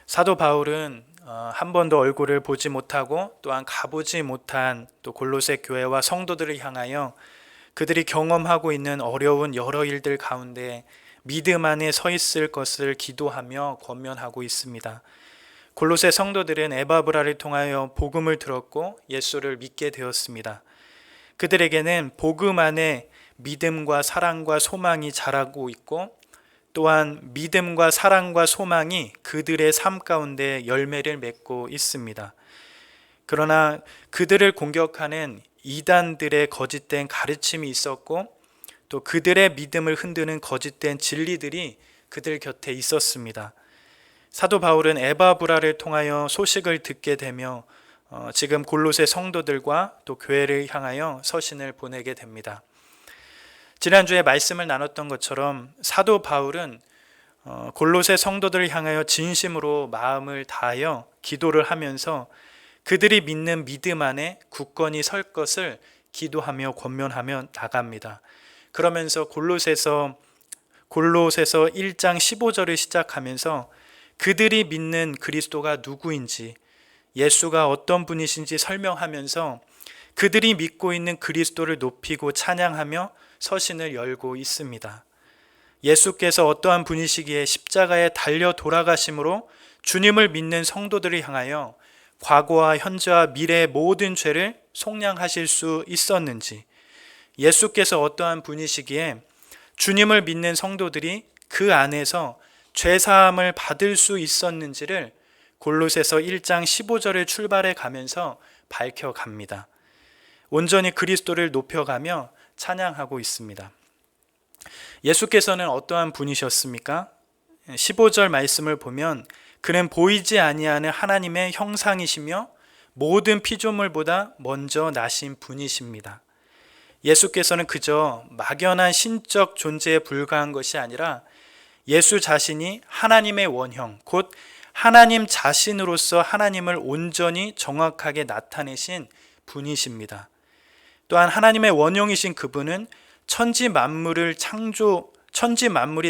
사도 바울은 한 번도 얼굴을 보지 못하고 또한 가보지 못한 또 골로새 교회와 성도들을 향하여 그들이 경험하고 있는 어려운 여러 일들 가운데 믿음 안에 서 있을 것을 기도하며 권면하고 있습니다. 골로새 성도들은 에바브라를 통하여 복음을 들었고 예수를 믿게 되었습니다. 그들에게는 복음 안에 믿음과 사랑과 소망이 자라고 있고 또한 믿음과 사랑과 소망이 그들의 삶 가운데 열매를 맺고 있습니다. 그러나 그들을 공격하는 이단들의 거짓된 가르침이 있었고 또 그들의 믿음을 흔드는 거짓된 진리들이 그들 곁에 있었습니다. 사도 바울은 에바브라를 통하여 소식을 듣게 되며 지금 골로새 성도들과 또 교회를 향하여 서신을 보내게 됩니다. 지난주에 말씀을 나눴던 것처럼 사도 바울은 골로새 성도들을 향하여 진심으로 마음을 다하여 기도를 하면서 그들이 믿는 믿음 안에 굳건히 설 것을 기도하며 권면하며 나갑니다. 그러면서 골로새서 1장 15절을 시작하면서 그들이 믿는 그리스도가 누구인지 예수가 어떤 분이신지 설명하면서 그들이 믿고 있는 그리스도를 높이고 찬양하며 서신을 열고 있습니다. 예수께서 어떠한 분이시기에 십자가에 달려 돌아가심으로 주님을 믿는 성도들을 향하여 과거와 현재와 미래의 모든 죄를 속량하실 수 있었는지, 예수께서 어떠한 분이시기에 주님을 믿는 성도들이 그 안에서 죄사함을 받을 수 있었는지를 골로새서 1장 15절을 출발해 가면서 밝혀갑니다. 온전히 그리스도를 높여가며 찬양하고 있습니다. 예수께서는 어떠한 분이셨습니까? 15절 말씀을 보면 그는 보이지 아니하는 하나님의 형상이시며 모든 피조물보다 먼저 나신 분이십니다. 예수께서는 그저 막연한 신적 존재에 불과한 것이 아니라 예수 자신이 하나님의 원형, 곧 하나님 자신으로서 하나님을 온전히 정확하게 나타내신 분이십니다. 또한 하나님의 원형이신 그분은 천지 만물이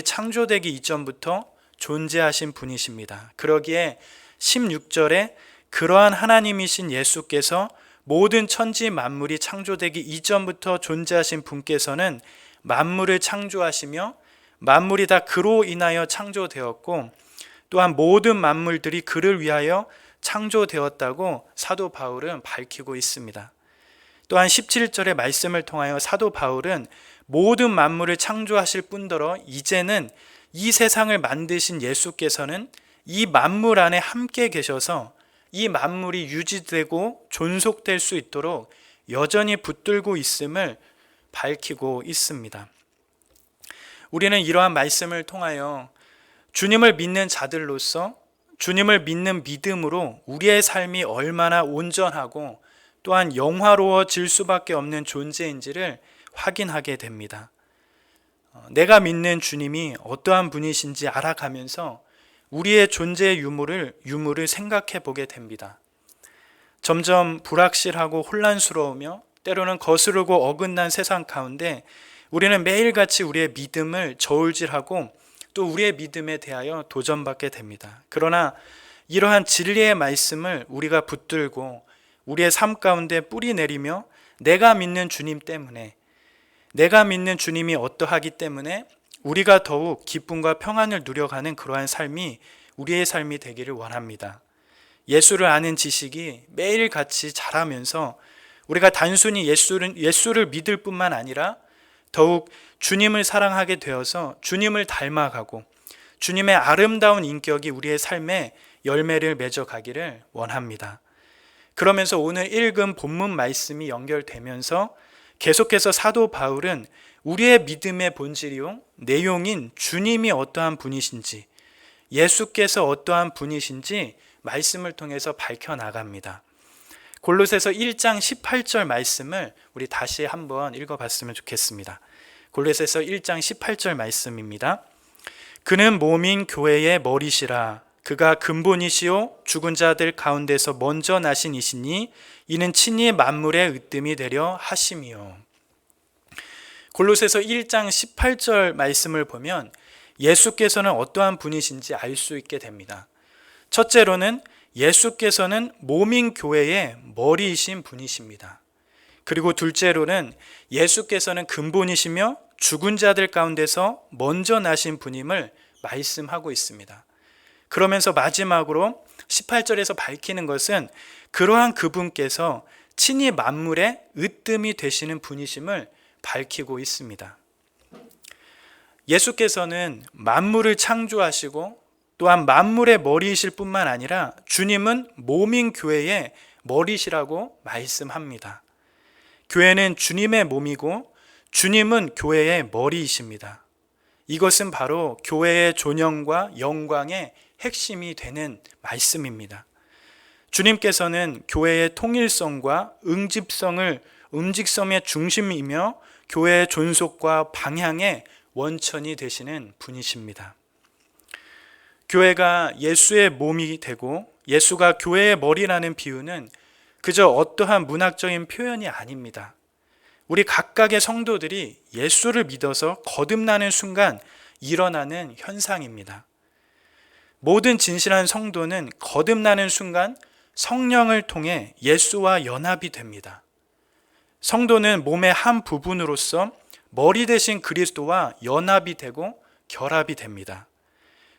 창조되기 이전부터 존재하신 분이십니다. 그러기에 16절에 그러한 하나님이신 예수께서 모든 천지 만물이 창조되기 이전부터 존재하신 분께서는 만물을 창조하시며 만물이 다 그로 인하여 창조되었고 또한 모든 만물들이 그를 위하여 창조되었다고 사도 바울은 밝히고 있습니다. 또한 17절의 말씀을 통하여 사도 바울은 모든 만물을 창조하실 뿐더러 이제는 이 세상을 만드신 예수께서는 이 만물 안에 함께 계셔서 이 만물이 유지되고 존속될 수 있도록 여전히 붙들고 있음을 밝히고 있습니다. 우리는 이러한 말씀을 통하여 주님을 믿는 자들로서 주님을 믿는 믿음으로 우리의 삶이 얼마나 온전하고 또한 영화로워질 수밖에 없는 존재인지를 확인하게 됩니다. 내가 믿는 주님이 어떠한 분이신지 알아가면서 우리의 존재의 유무를 생각해 보게 됩니다. 점점 불확실하고 혼란스러우며 때로는 거스르고 어긋난 세상 가운데 우리는 매일같이 우리의 믿음을 저울질하고 또 우리의 믿음에 대하여 도전받게 됩니다. 그러나 이러한 진리의 말씀을 우리가 붙들고 우리의 삶 가운데 뿌리 내리며 내가 믿는 주님 때문에, 내가 믿는 주님이 어떠하기 때문에 우리가 더욱 기쁨과 평안을 누려가는 그러한 삶이 우리의 삶이 되기를 원합니다. 예수를 아는 지식이 매일같이 자라면서 우리가 단순히 예수를 믿을 뿐만 아니라 더욱 주님을 사랑하게 되어서 주님을 닮아가고 주님의 아름다운 인격이 우리의 삶에 열매를 맺어가기를 원합니다. 그러면서 오늘 읽은 본문 말씀이 연결되면서 계속해서 사도 바울은 우리의 믿음의 본질이요 내용인 주님이 어떠한 분이신지, 예수께서 어떠한 분이신지 말씀을 통해서 밝혀나갑니다. 골로새서 1장 18절 말씀을 우리 다시 한번 읽어봤으면 좋겠습니다. 골로새서 1장 18절 말씀입니다. 그는 몸인 교회의 머리시라. 그가 근본이시요 죽은 자들 가운데서 먼저 나신 이시니 이는 친히 만물의 으뜸이 되려 하심이요. 골로새서 1장 18절 말씀을 보면 예수께서는 어떠한 분이신지 알 수 있게 됩니다. 첫째로는 예수께서는 몸인 교회의 머리이신 분이십니다. 그리고 둘째로는 예수께서는 근본이시며 죽은 자들 가운데서 먼저 나신 분임을 말씀하고 있습니다. 그러면서 마지막으로 18절에서 밝히는 것은 그러한 그분께서 친히 만물의 으뜸이 되시는 분이심을 밝히고 있습니다. 예수께서는 만물을 창조하시고 또한 만물의 머리이실 뿐만 아니라 주님은 몸인 교회의 머리시라고 말씀합니다. 교회는 주님의 몸이고 주님은 교회의 머리이십니다. 이것은 바로 교회의 존영과 영광의 핵심이 되는 말씀입니다. 주님께서는 교회의 통일성과 응집성의 중심이며 교회의 존속과 방향의 원천이 되시는 분이십니다. 교회가 예수의 몸이 되고 예수가 교회의 머리라는 비유는 그저 어떠한 문학적인 표현이 아닙니다. 우리 각각의 성도들이 예수를 믿어서 거듭나는 순간 일어나는 현상입니다. 모든 진실한 성도는 거듭나는 순간 성령을 통해 예수와 연합이 됩니다. 성도는 몸의 한 부분으로서 머리 대신 그리스도와 연합이 되고 결합이 됩니다.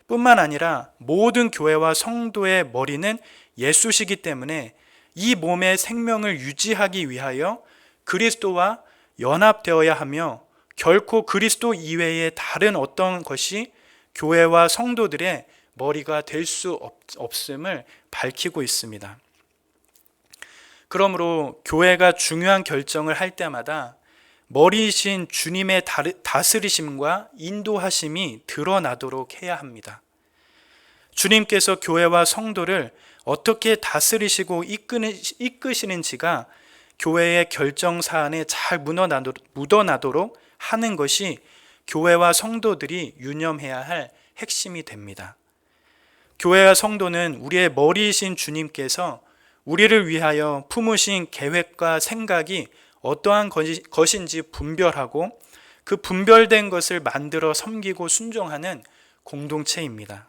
뿐만 아니라 모든 교회와 성도의 머리는 예수시기 때문에 이 몸의 생명을 유지하기 위하여 그리스도와 연합되어야 하며 결코 그리스도 이외의 다른 어떤 것이 교회와 성도들의 머리가 될 수 없음을 밝히고 있습니다. 그러므로 교회가 중요한 결정을 할 때마다 머리이신 주님의 다스리심과 인도하심이 드러나도록 해야 합니다. 주님께서 교회와 성도를 어떻게 다스리시고 이끄시는지가 교회의 결정 사안에 잘 묻어나도록 하는 것이 교회와 성도들이 유념해야 할 핵심이 됩니다. 교회와 성도는 우리의 머리이신 주님께서 우리를 위하여 품으신 계획과 생각이 어떠한 것인지 분별하고 그 분별된 것을 만들어 섬기고 순종하는 공동체입니다.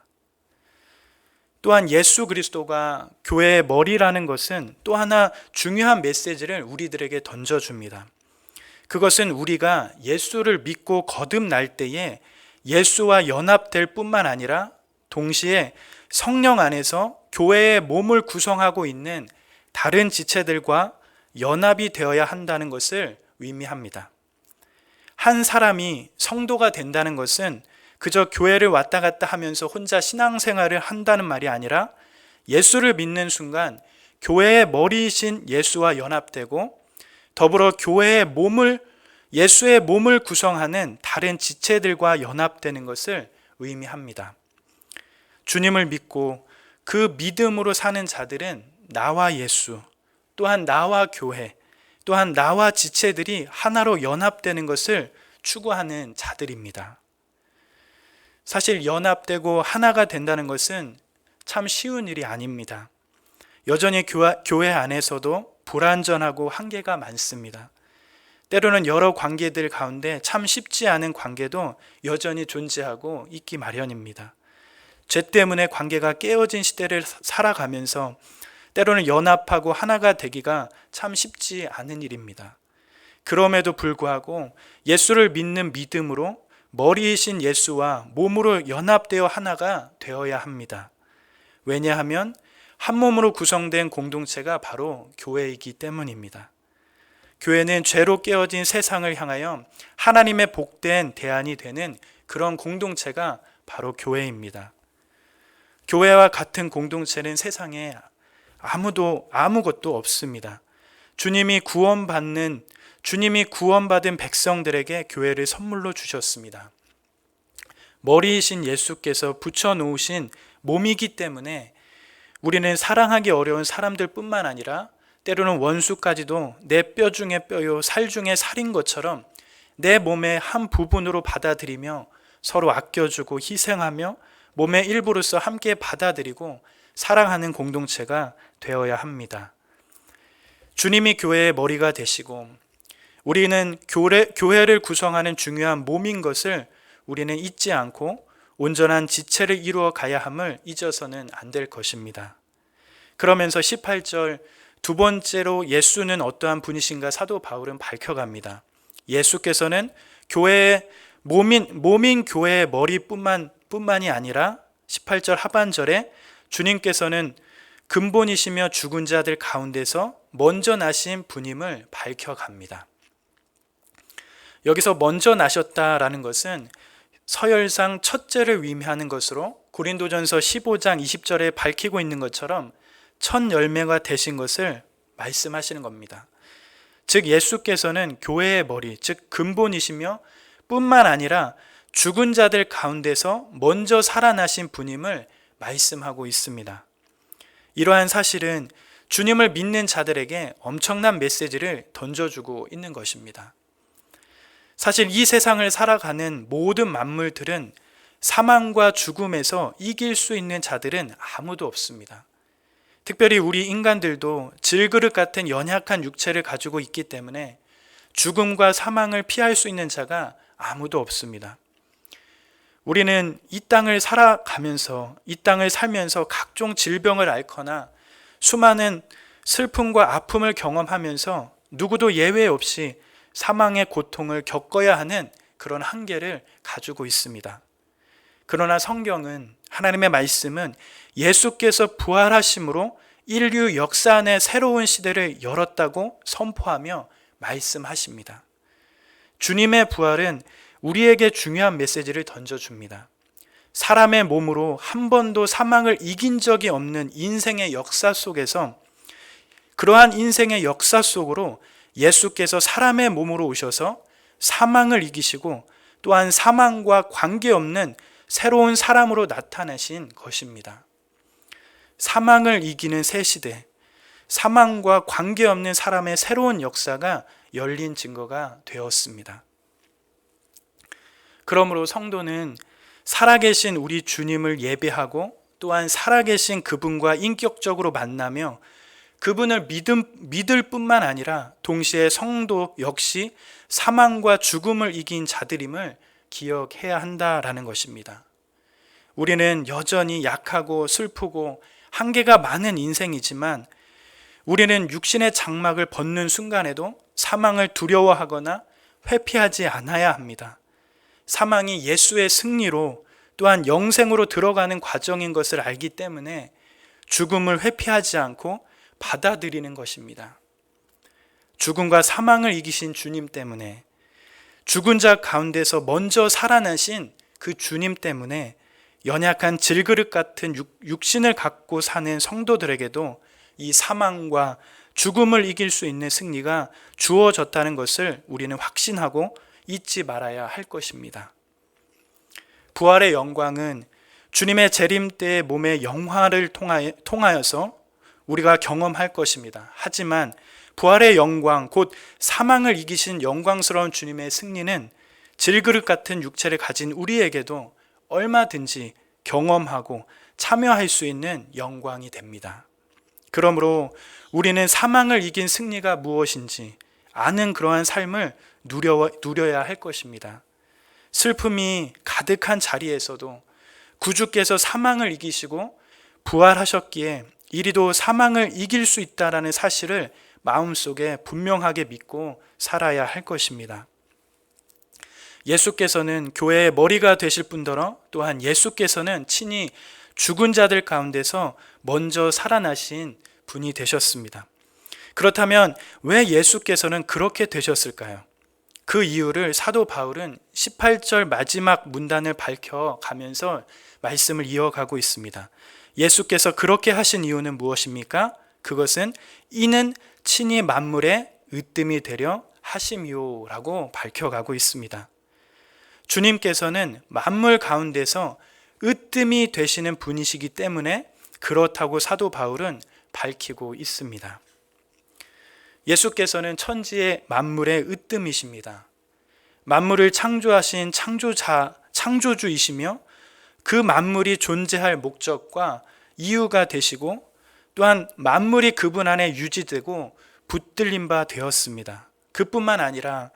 또한 예수 그리스도가 교회의 머리라는 것은 또 하나 중요한 메시지를 우리들에게 던져줍니다. 그것은 우리가 예수를 믿고 거듭날 때에 예수와 연합될 뿐만 아니라 동시에 성령 안에서 교회의 몸을 구성하고 있는 다른 지체들과 연합이 되어야 한다는 것을 의미합니다. 한 사람이 성도가 된다는 것은 그저 교회를 왔다 갔다 하면서 혼자 신앙생활을 한다는 말이 아니라 예수를 믿는 순간 교회의 머리이신 예수와 연합되고 더불어 예수의 몸을 구성하는 다른 지체들과 연합되는 것을 의미합니다. 주님을 믿고 그 믿음으로 사는 자들은 나와 예수, 또한 나와 교회, 또한 나와 지체들이 하나로 연합되는 것을 추구하는 자들입니다. 사실 연합되고 하나가 된다는 것은 참 쉬운 일이 아닙니다. 여전히 교회 안에서도 불완전하고 한계가 많습니다. 때로는 여러 관계들 가운데 참 쉽지 않은 관계도 여전히 존재하고 있기 마련입니다. 죄 때문에 관계가 깨어진 시대를 살아가면서 때로는 연합하고 하나가 되기가 참 쉽지 않은 일입니다. 그럼에도 불구하고 예수를 믿는 믿음으로 머리이신 예수와 몸으로 연합되어 하나가 되어야 합니다. 왜냐하면 한 몸으로 구성된 공동체가 바로 교회이기 때문입니다. 교회는 죄로 깨어진 세상을 향하여 하나님의 복된 대안이 되는 그런 공동체가 바로 교회입니다. 교회와 같은 공동체는 세상에 아무것도 없습니다. 주님이 구원받은 백성들에게 교회를 선물로 주셨습니다. 머리이신 예수께서 붙여놓으신 몸이기 때문에 우리는 사랑하기 어려운 사람들 뿐만 아니라 때로는 원수까지도 내 뼈 중에 뼈요 살 중에 살인 것처럼 내 몸의 한 부분으로 받아들이며 서로 아껴주고 희생하며 몸의 일부로서 함께 받아들이고 사랑하는 공동체가 되어야 합니다. 주님이 교회의 머리가 되시고 우리는 교회를 구성하는 중요한 몸인 것을 우리는 잊지 않고 온전한 지체를 이루어 가야 함을 잊어서는 안 될 것입니다. 그러면서 18절 두 번째로 예수는 어떠한 분이신가 사도 바울은 밝혀갑니다. 예수께서는 교회의 몸인 교회의 머리뿐만이 아니라 18절 하반절에 주님께서는 근본이시며 죽은 자들 가운데서 먼저 나신 분임을 밝혀갑니다. 여기서 먼저 나셨다라는 것은 서열상 첫째를 의미하는 것으로 고린도전서 15장 20절에 밝히고 있는 것처럼 첫 열매가 되신 것을 말씀하시는 겁니다. 즉 예수께서는 교회의 머리, 즉 근본이시며 뿐만 아니라 죽은 자들 가운데서 먼저 살아나신 분임을 말씀하고 있습니다. 이러한 사실은 주님을 믿는 자들에게 엄청난 메시지를 던져주고 있는 것입니다. 사실 이 세상을 살아가는 모든 만물들은 사망과 죽음에서 이길 수 있는 자들은 아무도 없습니다. 특별히 우리 인간들도 질그릇 같은 연약한 육체를 가지고 있기 때문에 죽음과 사망을 피할 수 있는 자가 아무도 없습니다. 우리는 이 땅을 살아가면서, 이 땅을 살면서 각종 질병을 앓거나 수많은 슬픔과 아픔을 경험하면서 누구도 예외 없이 사망의 고통을 겪어야 하는 그런 한계를 가지고 있습니다. 그러나 성경은, 하나님의 말씀은 예수께서 부활하심으로 인류 역사 안에 새로운 시대를 열었다고 선포하며 말씀하십니다. 주님의 부활은 우리에게 중요한 메시지를 던져줍니다. 사람의 몸으로 한 번도 사망을 이긴 적이 없는 인생의 역사 속에서, 그러한 인생의 역사 속으로 예수께서 사람의 몸으로 오셔서 사망을 이기시고 또한 사망과 관계없는 새로운 사람으로 나타나신 것입니다. 사망을 이기는 새 시대, 사망과 관계없는 사람의 새로운 역사가 열린 증거가 되었습니다. 그러므로 성도는 살아계신 우리 주님을 예배하고 또한 살아계신 그분과 인격적으로 만나며 그분을 믿을 뿐만 아니라 동시에 성도 역시 사망과 죽음을 이긴 자들임을 기억해야 한다라는 것입니다. 우리는 여전히 약하고 슬프고 한계가 많은 인생이지만 우리는 육신의 장막을 벗는 순간에도 사망을 두려워하거나 회피하지 않아야 합니다. 사망이 예수의 승리로 또한 영생으로 들어가는 과정인 것을 알기 때문에 죽음을 회피하지 않고 받아들이는 것입니다. 죽음과 사망을 이기신 주님 때문에, 죽은 자 가운데서 먼저 살아나신 그 주님 때문에 연약한 질그릇 같은 육신을 갖고 사는 성도들에게도 이 사망과 죽음을 이길 수 있는 승리가 주어졌다는 것을 우리는 확신하고 잊지 말아야 할 것입니다. 부활의 영광은 주님의 재림 때의 몸의 영화를 통하여서 우리가 경험할 것입니다. 하지만 부활의 영광, 곧 사망을 이기신 영광스러운 주님의 승리는 질그릇 같은 육체를 가진 우리에게도 얼마든지 경험하고 참여할 수 있는 영광이 됩니다. 그러므로 우리는 사망을 이긴 승리가 무엇인지 아는 그러한 삶을 누려야 할 것입니다. 슬픔이 가득한 자리에서도 구주께서 사망을 이기시고 부활하셨기에 이리도 사망을 이길 수 있다라는 사실을 마음속에 분명하게 믿고 살아야 할 것입니다. 예수께서는 교회의 머리가 되실 뿐더러 또한 예수께서는 친히 죽은 자들 가운데서 먼저 살아나신 분이 되셨습니다. 그렇다면 왜 예수께서는 그렇게 되셨을까요? 그 이유를 사도 바울은 18절 마지막 문단을 밝혀가면서 말씀을 이어가고 있습니다. 예수께서 그렇게 하신 이유는 무엇입니까? 그것은 이는 친히 만물의 으뜸이 되려 하심이요라고 밝혀가고 있습니다. 주님께서는 만물 가운데서 으뜸이 되시는 분이시기 때문에 그렇다고 사도 바울은 밝히고 있습니다. 예수께서는 천지의 만물의 으뜸이십니다. 만물을 창조하신 창조주이시며 그 만물이 존재할 목적과 이유가 되시고 또한 만물이 그분 안에 유지되고 붙들린 바 되었습니다. 그뿐만 아니라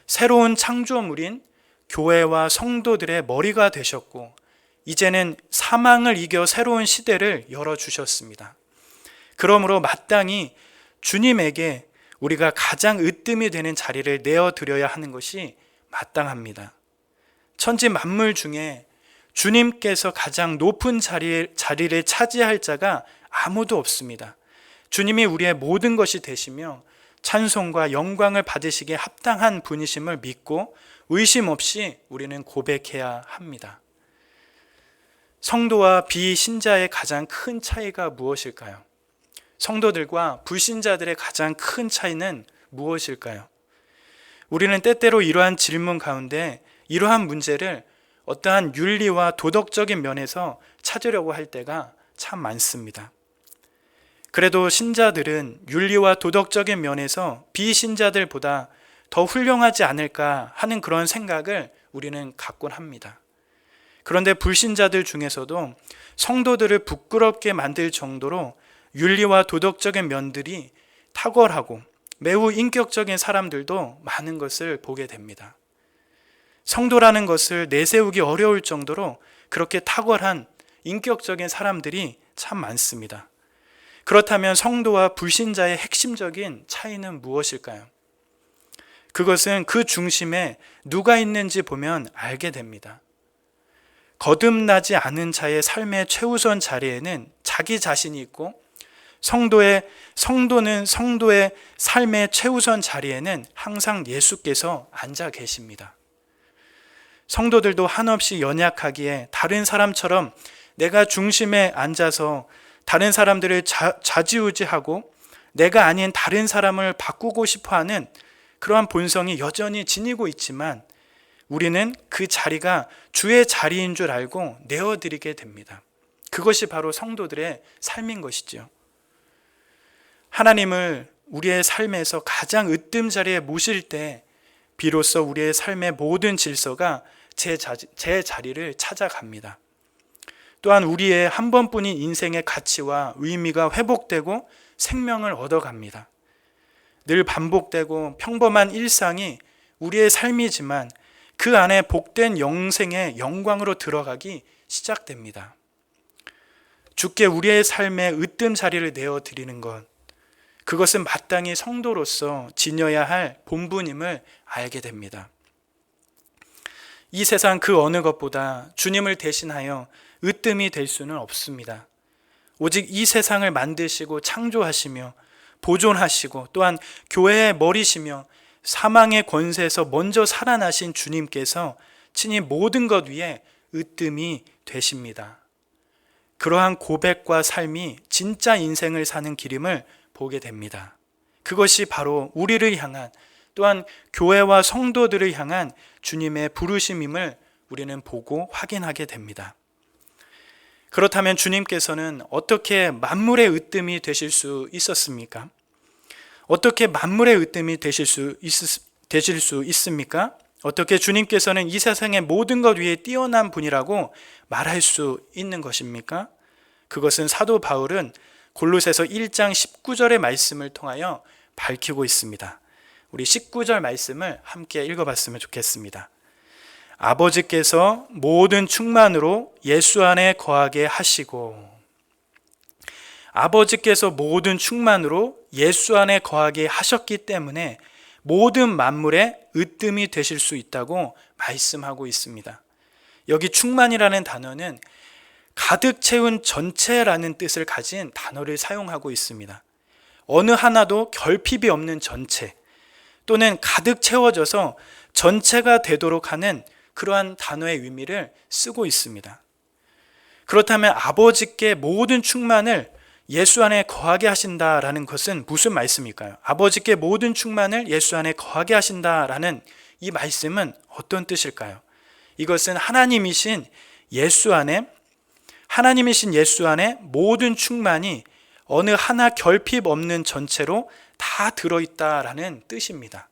새로운 창조물인 교회와 성도들의 머리가 되셨고 이제는 사망을 이겨 새로운 시대를 열어주셨습니다. 그러므로 마땅히 주님에게 우리가 가장 으뜸이 되는 자리를 내어드려야 하는 것이 마땅합니다. 천지 만물 중에 주님께서 가장 높은 자리를 차지할 자가 아무도 없습니다. 주님이 우리의 모든 것이 되시며 찬송과 영광을 받으시기에 합당한 분이심을 믿고 의심 없이 우리는 고백해야 합니다. 성도와 비신자의 가장 큰 차이가 무엇일까요? 성도들과 불신자들의 가장 큰 차이는 무엇일까요? 우리는 때때로 이러한 질문 가운데 이러한 문제를 어떠한 윤리와 도덕적인 면에서 찾으려고 할 때가 참 많습니다. 그래도 신자들은 윤리와 도덕적인 면에서 비신자들보다 더 훌륭하지 않을까 하는 그런 생각을 우리는 갖곤 합니다. 그런데 불신자들 중에서도 성도들을 부끄럽게 만들 정도로 윤리와 도덕적인 면들이 탁월하고 매우 인격적인 사람들도 많은 것을 보게 됩니다. 성도라는 것을 내세우기 어려울 정도로 그렇게 탁월한 인격적인 사람들이 참 많습니다. 그렇다면 성도와 불신자의 핵심적인 차이는 무엇일까요? 그것은 그 중심에 누가 있는지 보면 알게 됩니다. 거듭나지 않은 자의 삶의 최우선 자리에는 자기 자신이 있고 성도는 성도의 삶의 최우선 자리에는 항상 예수께서 앉아 계십니다. 성도들도 한없이 연약하기에 다른 사람처럼 내가 중심에 앉아서 다른 사람들을 좌지우지하고 내가 아닌 다른 사람을 바꾸고 싶어하는 그러한 본성이 여전히 지니고 있지만 우리는 그 자리가 주의 자리인 줄 알고 내어드리게 됩니다. 그것이 바로 성도들의 삶인 것이죠. 하나님을 우리의 삶에서 가장 으뜸 자리에 모실 때 비로소 우리의 삶의 모든 질서가 제 자리를 찾아갑니다. 또한 우리의 한 번뿐인 인생의 가치와 의미가 회복되고 생명을 얻어갑니다. 늘 반복되고 평범한 일상이 우리의 삶이지만 그 안에 복된 영생의 영광으로 들어가기 시작됩니다. 주께 우리의 삶의 으뜸 자리를 내어드리는 것, 그것은 마땅히 성도로서 지녀야 할 본분임을 알게 됩니다. 이 세상 그 어느 것보다 주님을 대신하여 으뜸이 될 수는 없습니다. 오직 이 세상을 만드시고 창조하시며 보존하시고 또한 교회의 머리시며 사망의 권세에서 먼저 살아나신 주님께서 친히 모든 것 위에 으뜸이 되십니다. 그러한 고백과 삶이 진짜 인생을 사는 길임을 보게 됩니다. 그것이 바로 우리를 향한 또한 교회와 성도들을 향한 주님의 부르심임을 우리는 보고 확인하게 됩니다. 그렇다면 주님께서는 어떻게 만물의 으뜸이 되실 수 있었습니까? 어떻게 만물의 으뜸이 되실 수 있습니까? 어떻게 주님께서는 이 세상의 모든 것 위에 뛰어난 분이라고 말할 수 있는 것입니까? 그것은 사도 바울은 골로새서 1장 19절의 말씀을 통하여 밝히고 있습니다. 우리 19절 말씀을 함께 읽어봤으면 좋겠습니다. 아버지께서 모든 충만으로 예수 안에 거하게 하시고, 아버지께서 모든 충만으로 예수 안에 거하게 하셨기 때문에 모든 만물의 으뜸이 되실 수 있다고 말씀하고 있습니다. 여기 충만이라는 단어는 가득 채운 전체라는 뜻을 가진 단어를 사용하고 있습니다. 어느 하나도 결핍이 없는 전체 또는 가득 채워져서 전체가 되도록 하는 그러한 단어의 의미를 쓰고 있습니다. 그렇다면 아버지께 모든 충만을 예수 안에 거하게 하신다라는 것은 무슨 말씀일까요? 아버지께 모든 충만을 예수 안에 거하게 하신다라는 이 말씀은 어떤 뜻일까요? 이것은 하나님이신 예수 안에 모든 충만이 어느 하나 결핍 없는 전체로 다 들어있다라는 뜻입니다.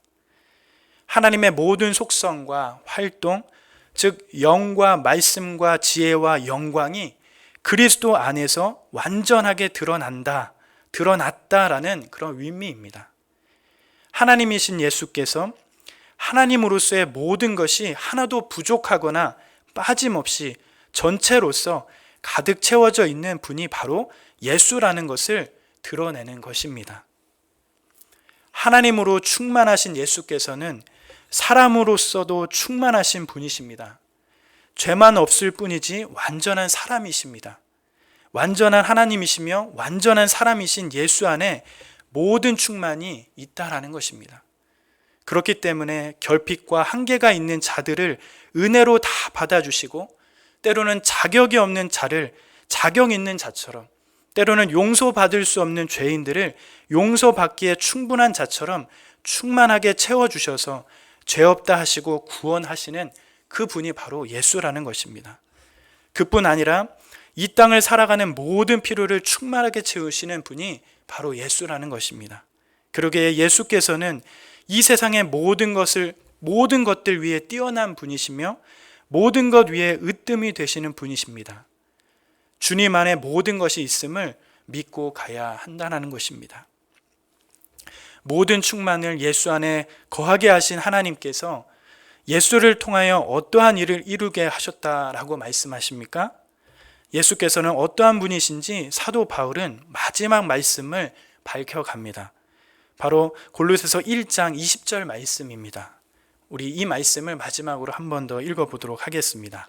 하나님의 모든 속성과 활동, 즉 영과 말씀과 지혜와 영광이 그리스도 안에서 완전하게 드러났다라는 그런 의미입니다. 하나님이신 예수께서 하나님으로서의 모든 것이 하나도 부족하거나 빠짐없이 전체로서 가득 채워져 있는 분이 바로 예수라는 것을 드러내는 것입니다. 하나님으로 충만하신 예수께서는 사람으로서도 충만하신 분이십니다. 죄만 없을 뿐이지 완전한 사람이십니다. 완전한 하나님이시며 완전한 사람이신 예수 안에 모든 충만이 있다라는 것입니다. 그렇기 때문에 결핍과 한계가 있는 자들을 은혜로 다 받아주시고, 때로는 자격이 없는 자를 자격 있는 자처럼, 때로는 용서받을 수 없는 죄인들을 용서받기에 충분한 자처럼 충만하게 채워주셔서 죄 없다 하시고 구원하시는 그 분이 바로 예수라는 것입니다. 그뿐 아니라 이 땅을 살아가는 모든 필요를 충만하게 채우시는 분이 바로 예수라는 것입니다. 그러기에 예수께서는 이 세상의 모든 것들 위에 뛰어난 분이시며 모든 것 위에 으뜸이 되시는 분이십니다. 주님 안에 모든 것이 있음을 믿고 가야 한다는 것입니다. 모든 충만을 예수 안에 거하게 하신 하나님께서 예수를 통하여 어떠한 일을 이루게 하셨다라고 말씀하십니까? 예수께서는 어떠한 분이신지 사도 바울은 마지막 말씀을 밝혀갑니다. 바로 골로새서 1장 20절 말씀입니다. 우리 이 말씀을 마지막으로 한 번 더 읽어보도록 하겠습니다.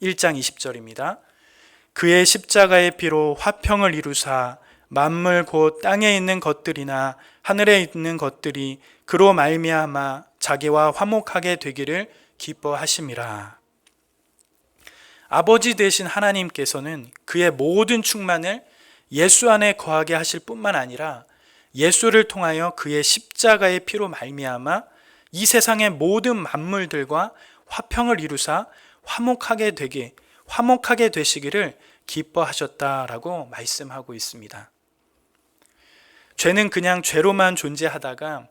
1장 20절입니다. 그의 십자가의 피로 화평을 이루사 만물 곧 땅에 있는 것들이나 하늘에 있는 것들이 그로 말미암아 자기와 화목하게 되기를 기뻐하심이라. 아버지 되신 하나님께서는 그의 모든 충만을 예수 안에 거하게 하실 뿐만 아니라 예수를 통하여 그의 십자가의 피로 말미암아 이 세상의 모든 만물들과 화평을 이루사 화목하게 되시기를 기뻐하셨다라고 말씀하고 있습니다. 죄는 그냥 죄로만 존재하다가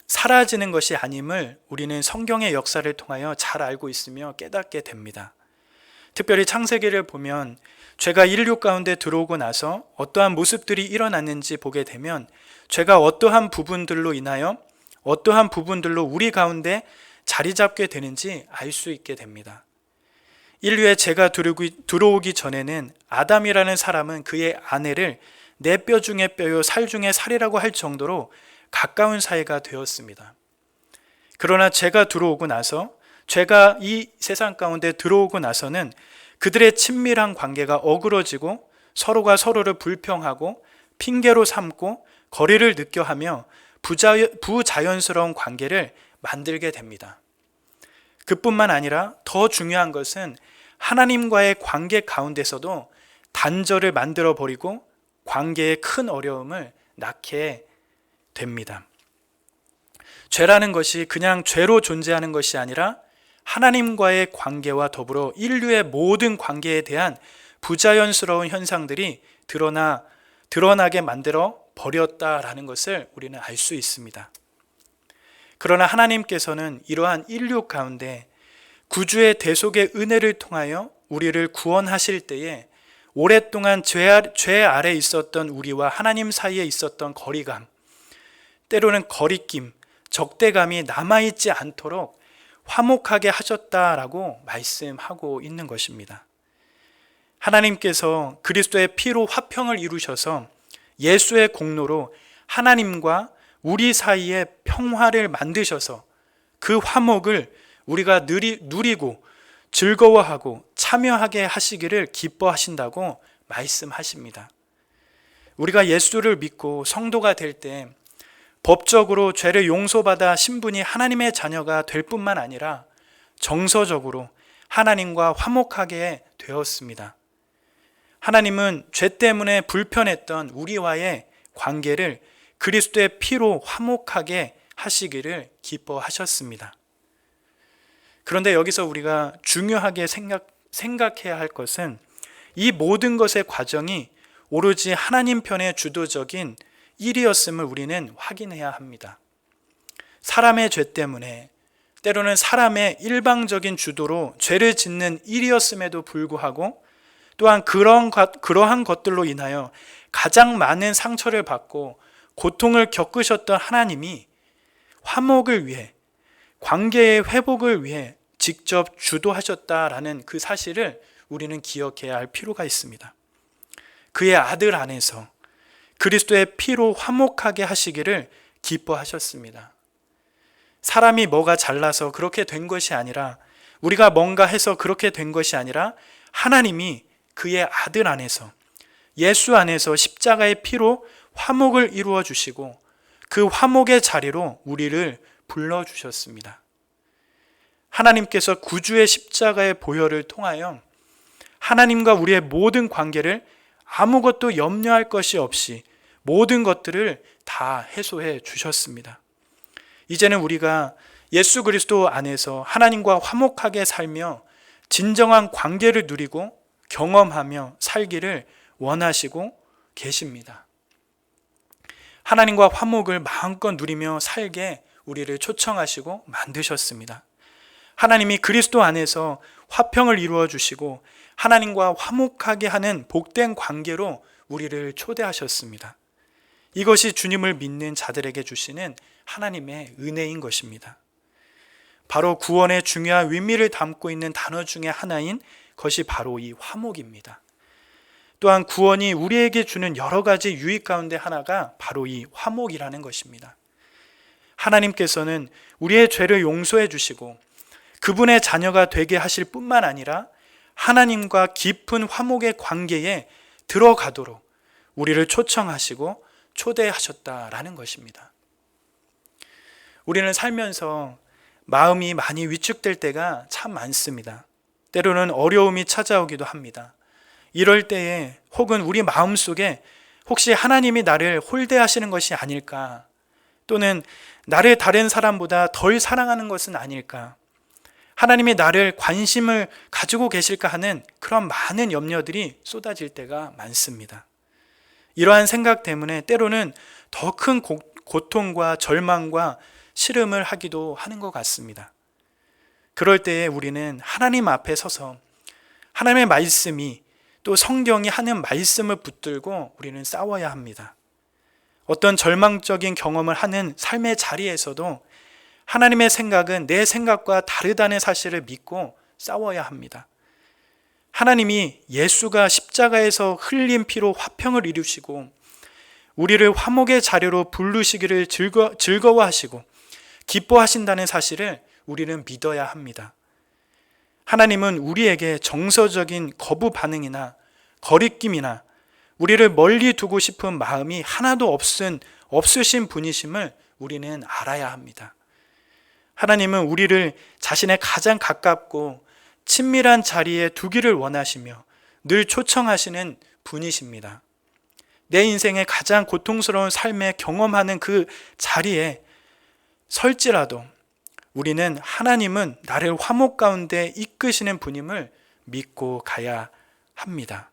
사라지는 것이 아님을 우리는 성경의 역사를 통하여 잘 알고 있으며 깨닫게 됩니다. 특별히 창세기를 보면 죄가 인류 가운데 들어오고 나서 어떠한 모습들이 일어났는지 보게 되면 죄가 어떠한 부분들로 인하여 어떠한 부분들로 우리 가운데 자리 잡게 되는지 알 수 있게 됩니다. 인류에 죄가 들어오기 전에는 아담이라는 사람은 그의 아내를 내 뼈 중에 뼈요 살 중에 살이라고 할 정도로 가까운 사이가 되었습니다. 그러나 죄가 들어오고 나서, 죄가 이 세상 가운데 들어오고 나서는 그들의 친밀한 관계가 어그러지고 서로가 서로를 불평하고 핑계로 삼고 거리를 느껴하며 부자연스러운 관계를 만들게 됩니다. 그뿐만 아니라 더 중요한 것은 하나님과의 관계 가운데서도 단절을 만들어 버리고 관계에 큰 어려움을 낳게 됩니다. 죄라는 것이 그냥 죄로 존재하는 것이 아니라 하나님과의 관계와 더불어 인류의 모든 관계에 대한 부자연스러운 현상들이 드러나게 만들어 버렸다라는 것을 우리는 알 수 있습니다. 그러나 하나님께서는 이러한 인류 가운데 구주의 대속의 은혜를 통하여 우리를 구원하실 때에 오랫동안 죄 아래 있었던 우리와 하나님 사이에 있었던 거리감, 때로는 거리낌, 적대감이 남아있지 않도록 화목하게 하셨다라고 말씀하고 있는 것입니다. 하나님께서 그리스도의 피로 화평을 이루셔서 예수의 공로로 하나님과 우리 사이에 평화를 만드셔서 그 화목을 우리가 누리고 즐거워하고 참여하게 하시기를 기뻐하신다고 말씀하십니다. 우리가 예수를 믿고 성도가 될 때 법적으로 죄를 용서받아 신분이 하나님의 자녀가 될 뿐만 아니라 정서적으로 하나님과 화목하게 되었습니다. 하나님은 죄 때문에 불편했던 우리와의 관계를 그리스도의 피로 화목하게 하시기를 기뻐하셨습니다. 그런데 여기서 우리가 중요하게 생각해야 할 것은 이 모든 것의 과정이 오로지 하나님 편의 주도적인 일이었음을 우리는 확인해야 합니다. 사람의 죄 때문에, 때로는 사람의 일방적인 주도로 죄를 짓는 일이었음에도 불구하고 또한 그러한 것들로 인하여 가장 많은 상처를 받고 고통을 겪으셨던 하나님이 화목을 위해, 관계의 회복을 위해 직접 주도하셨다라는 그 사실을 우리는 기억해야 할 필요가 있습니다. 그의 아들 안에서 그리스도의 피로 화목하게 하시기를 기뻐하셨습니다. 사람이 뭐가 잘나서 그렇게 된 것이 아니라, 우리가 뭔가 해서 그렇게 된 것이 아니라, 하나님이 그의 아들 안에서, 예수 안에서 십자가의 피로 화목을 이루어 주시고 그 화목의 자리로 우리를 불러주셨습니다. 하나님께서 구주의 십자가의 보혈을 통하여 하나님과 우리의 모든 관계를 아무것도 염려할 것이 없이 모든 것들을 다 해소해 주셨습니다. 이제는 우리가 예수 그리스도 안에서 하나님과 화목하게 살며 진정한 관계를 누리고 경험하며 살기를 원하시고 계십니다. 하나님과 화목을 마음껏 누리며 살게 우리를 초청하시고 만드셨습니다. 하나님이 그리스도 안에서 화평을 이루어 주시고 하나님과 화목하게 하는 복된 관계로 우리를 초대하셨습니다. 이것이 주님을 믿는 자들에게 주시는 하나님의 은혜인 것입니다. 바로 구원의 중요한 의미를 담고 있는 단어 중에 하나인 것이 바로 이 화목입니다. 또한 구원이 우리에게 주는 여러 가지 유익 가운데 하나가 바로 이 화목이라는 것입니다. 하나님께서는 우리의 죄를 용서해 주시고 그분의 자녀가 되게 하실 뿐만 아니라 하나님과 깊은 화목의 관계에 들어가도록 우리를 초청하시고 초대하셨다라는 것입니다. 우리는 살면서 마음이 많이 위축될 때가 참 많습니다. 때로는 어려움이 찾아오기도 합니다. 이럴 때에 혹은 우리 마음속에 혹시 하나님이 나를 홀대하시는 것이 아닐까, 또는 나를 다른 사람보다 덜 사랑하는 것은 아닐까, 하나님이 나를 관심을 가지고 계실까 하는 그런 많은 염려들이 쏟아질 때가 많습니다. 이러한 생각 때문에 때로는 더 큰 고통과 절망과 시름을 하기도 하는 것 같습니다. 그럴 때에 우리는 하나님 앞에 서서 하나님의 말씀이, 또 성경이 하는 말씀을 붙들고 우리는 싸워야 합니다. 어떤 절망적인 경험을 하는 삶의 자리에서도 하나님의 생각은 내 생각과 다르다는 사실을 믿고 싸워야 합니다. 하나님이 예수가 십자가에서 흘린 피로 화평을 이루시고 우리를 화목의 자리로 부르시기를 즐거워하시고 기뻐하신다는 사실을 우리는 믿어야 합니다. 하나님은 우리에게 정서적인 거부 반응이나 거리낌이나 우리를 멀리 두고 싶은 마음이 하나도 없으신 분이심을 우리는 알아야 합니다. 하나님은 우리를 자신의 가장 가깝고 친밀한 자리에 두기를 원하시며 늘 초청하시는 분이십니다. 내 인생의 가장 고통스러운 삶에 경험하는 그 자리에 설지라도 우리는 하나님은 나를 화목 가운데 이끄시는 분임을 믿고 가야 합니다.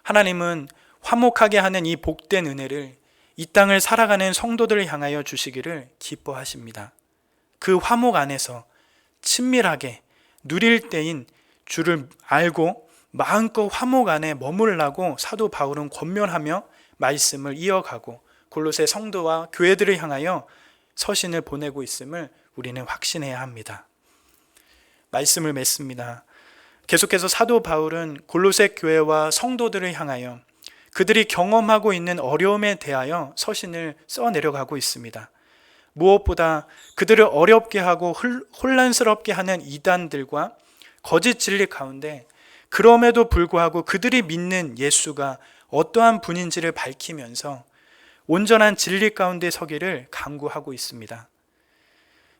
하나님은 화목하게 하는 이 복된 은혜를 이 땅을 살아가는 성도들을 향하여 주시기를 기뻐하십니다. 그 화목 안에서 친밀하게 누릴 때인 주를 알고 마음껏 화목 안에 머물라고 사도 바울은 권면하며 말씀을 이어가고 골로새 성도와 교회들을 향하여 서신을 보내고 있음을 우리는 확신해야 합니다. 말씀을 맺습니다. 계속해서 사도 바울은 골로새 교회와 성도들을 향하여 그들이 경험하고 있는 어려움에 대하여 서신을 써내려가고 있습니다. 무엇보다 그들을 어렵게 하고 혼란스럽게 하는 이단들과 거짓 진리 가운데 그럼에도 불구하고 그들이 믿는 예수가 어떠한 분인지를 밝히면서 온전한 진리 가운데 서기를 강구하고 있습니다.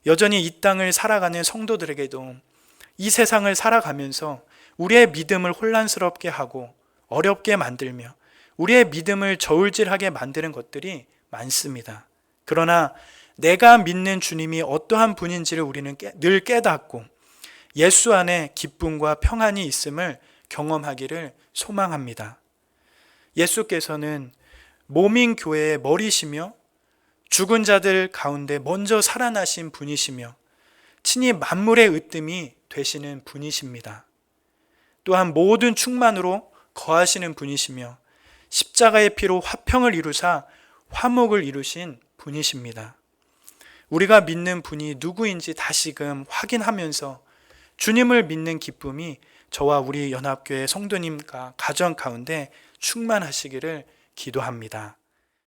여전히 이 땅을 살아가는 성도들에게도 이 세상을 살아가면서 우리의 믿음을 혼란스럽게 하고 어렵게 만들며 우리의 믿음을 저울질하게 만드는 것들이 많습니다. 그러나 내가 믿는 주님이 어떠한 분인지를 우리는 늘 깨닫고 예수 안에 기쁨과 평안이 있음을 경험하기를 소망합니다. 예수께서는 몸인 교회의 머리시며 죽은 자들 가운데 먼저 살아나신 분이시며 친히 만물의 으뜸이 되시는 분이십니다. 또한 모든 충만으로 거하시는 분이시며 십자가의 피로 화평을 이루사 화목을 이루신 분이십니다. 우리가 믿는 분이 누구인지 다시금 확인하면서 주님을 믿는 기쁨이 저와 우리 연합교회 성도님과 가정 가운데 충만하시기를 기도합니다.